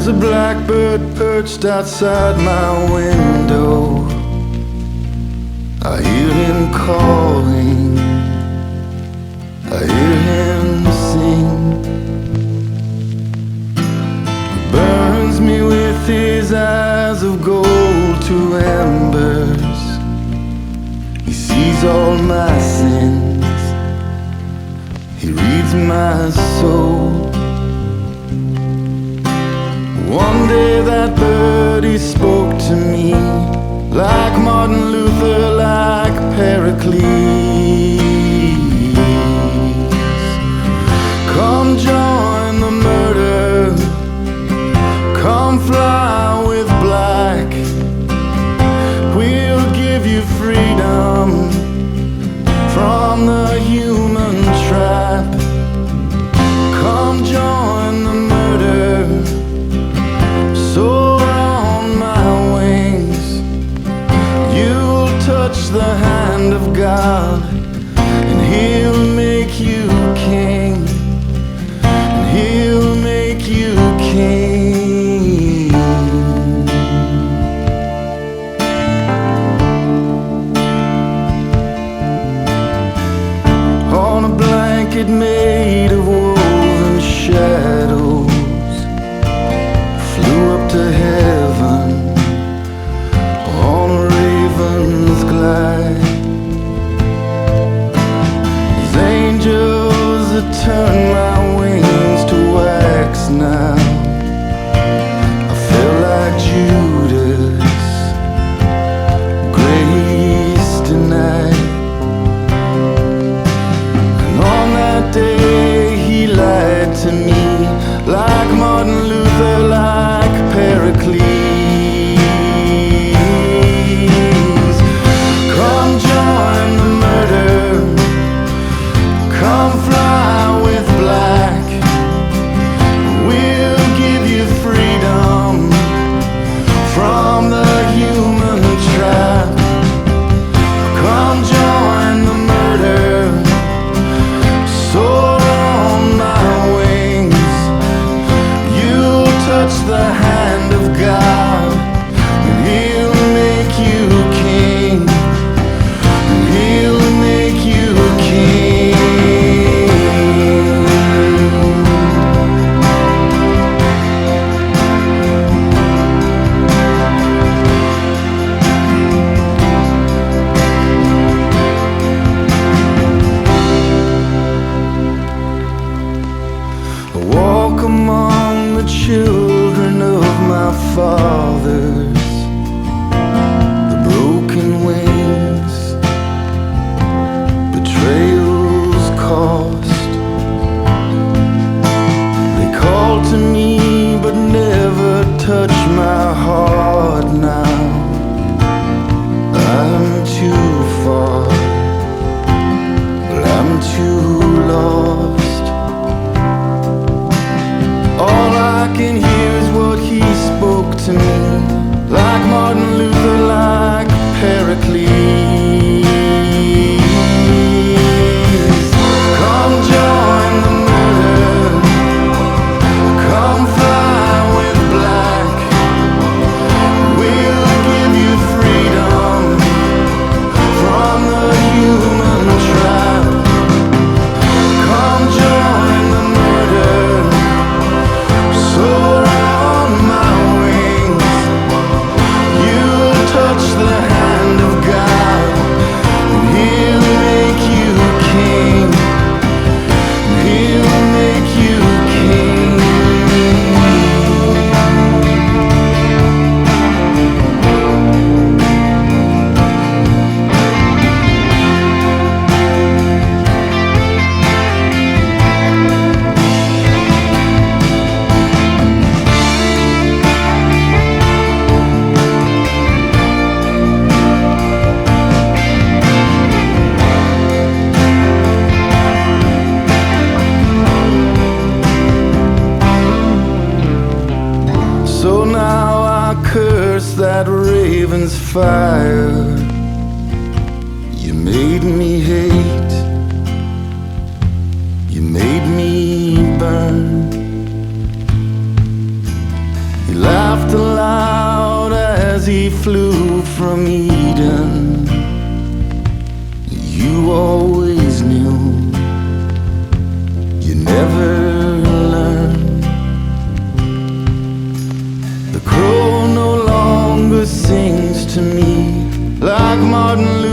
There's a blackbird perched outside my window. I hear him calling, I hear him sing. He burns me with his eyes of gold to embers. He sees all my sins, he reads my soul. One day that bird, he spoke to me like Martin Luther, like Pericles. Come join the murder, come fly with black. We'll give you freedom from the human trap. Come join the murder, soar on my wings. You'll touch the hand of God, and He'll make you king, and He'll make you king. On a blanket made of woven shadows, flew up to heaven on a raven's glide. These angels that turn my wings to wax now, I feel like Judas, grace denied. And on that day he lied to me like Martin Luther, like Pericles. Come join the murder, come fly with black. We'll give you freedom from the human trap. Come join the murder, soar on my wings. You'll touch the hand of God, and He'll make you king, and He'll make you king. I walk among the children of my fathers, the broken wings, betrayal's cost. They call to me but never touch my heart now. I'm too far, but I'm too lost. All I can hear is what he spoke to me, like Martin Luther, like Pericles. Come join the murder, come fly with black. We'll give you freedom from the human trap. Come join the murder, soar on my wings. You'll touch the hand of God, and He'll make you king, and He'll make you king. So now I curse that raven's fire. You made me hate, you made me burn. He laughed aloud as he flew from Eden. You always knew you never learned. The crow no longer sings to me like Martin Luther